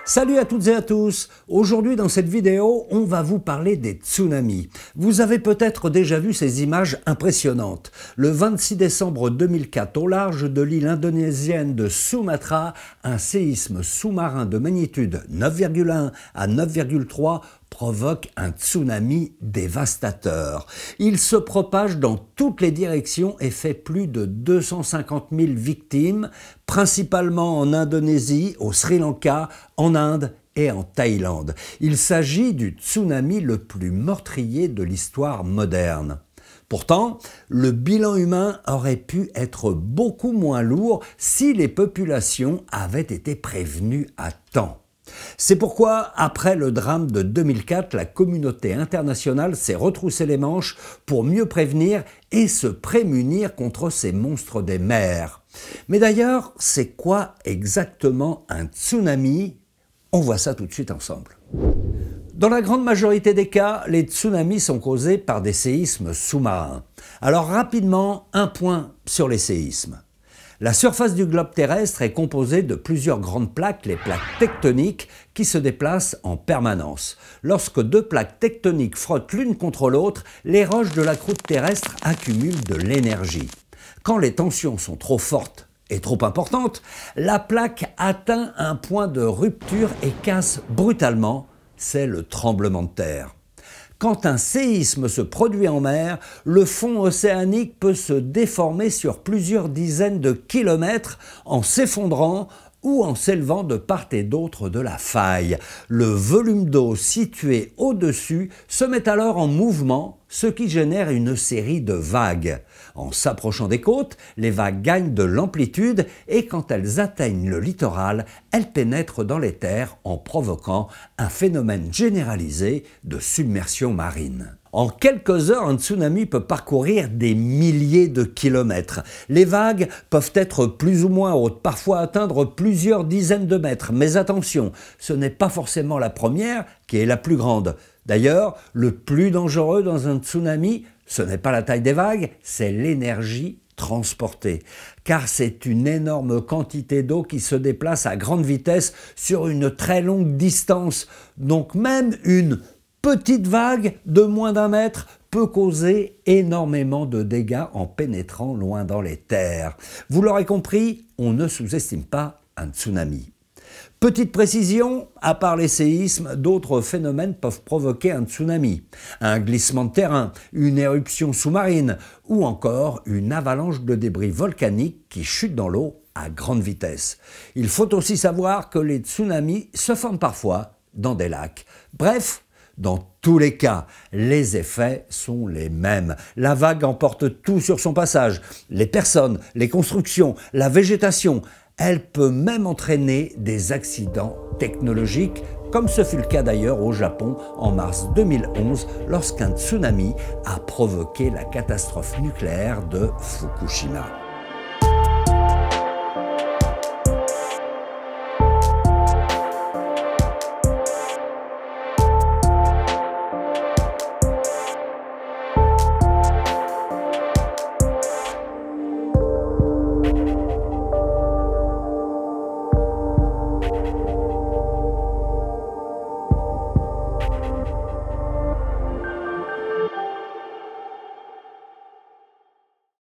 Salut à toutes et à tous. Aujourd'hui dans cette vidéo, on va vous parler des tsunamis. Vous avez peut-être déjà vu ces images impressionnantes. Le 26 décembre 2004, au large de l'île indonésienne de Sumatra, un séisme sous-marin de magnitude 9,1 à 9,3 provoque un tsunami dévastateur. Il se propage dans toutes les directions et fait plus de 250 000 victimes, principalement en Indonésie, au Sri Lanka, en Inde et en Thaïlande. Il s'agit du tsunami le plus meurtrier de l'histoire moderne. Pourtant, le bilan humain aurait pu être beaucoup moins lourd si les populations avaient été prévenues à temps. C'est pourquoi, après le drame de 2004, la communauté internationale s'est retroussé les manches pour mieux prévenir et se prémunir contre ces monstres des mers. Mais d'ailleurs, c'est quoi exactement un tsunami? On voit ça tout de suite ensemble. Dans la grande majorité des cas, les tsunamis sont causés par des séismes sous-marins. Alors rapidement, un point sur les séismes. La surface du globe terrestre est composée de plusieurs grandes plaques, les plaques tectoniques, qui se déplacent en permanence. Lorsque deux plaques tectoniques frottent l'une contre l'autre, les roches de la croûte terrestre accumulent de l'énergie. Quand les tensions sont trop fortes et trop importantes, la plaque atteint un point de rupture et casse brutalement. C'est le tremblement de terre. Quand un séisme se produit en mer, le fond océanique peut se déformer sur plusieurs dizaines de kilomètres en s'effondrant ou en s'élevant de part et d'autre de la faille. Le volume d'eau situé au-dessus se met alors en mouvement, ce qui génère une série de vagues. En s'approchant des côtes, les vagues gagnent de l'amplitude et quand elles atteignent le littoral, elles pénètrent dans les terres en provoquant un phénomène généralisé de submersion marine. En quelques heures, un tsunami peut parcourir des milliers de kilomètres. Les vagues peuvent être plus ou moins hautes, parfois atteindre plusieurs dizaines de mètres. Mais attention, ce n'est pas forcément la première qui est la plus grande. D'ailleurs, le plus dangereux dans un tsunami, ce n'est pas la taille des vagues, c'est l'énergie transportée. Car c'est une énorme quantité d'eau qui se déplace à grande vitesse sur une très longue distance. Donc même une petite vague de moins d'1 mètre peut causer énormément de dégâts en pénétrant loin dans les terres. Vous l'aurez compris, on ne sous-estime pas un tsunami. Petite précision, à part les séismes, d'autres phénomènes peuvent provoquer un tsunami. Un glissement de terrain, une éruption sous-marine ou encore une avalanche de débris volcaniques qui chutent dans l'eau à grande vitesse. Il faut aussi savoir que les tsunamis se forment parfois dans des lacs. Bref, dans tous les cas, les effets sont les mêmes. La vague emporte tout sur son passage. Les personnes, les constructions, la végétation. Elle peut même entraîner des accidents technologiques, comme ce fut le cas d'ailleurs au Japon en mars 2011, lorsqu'un tsunami a provoqué la catastrophe nucléaire de Fukushima.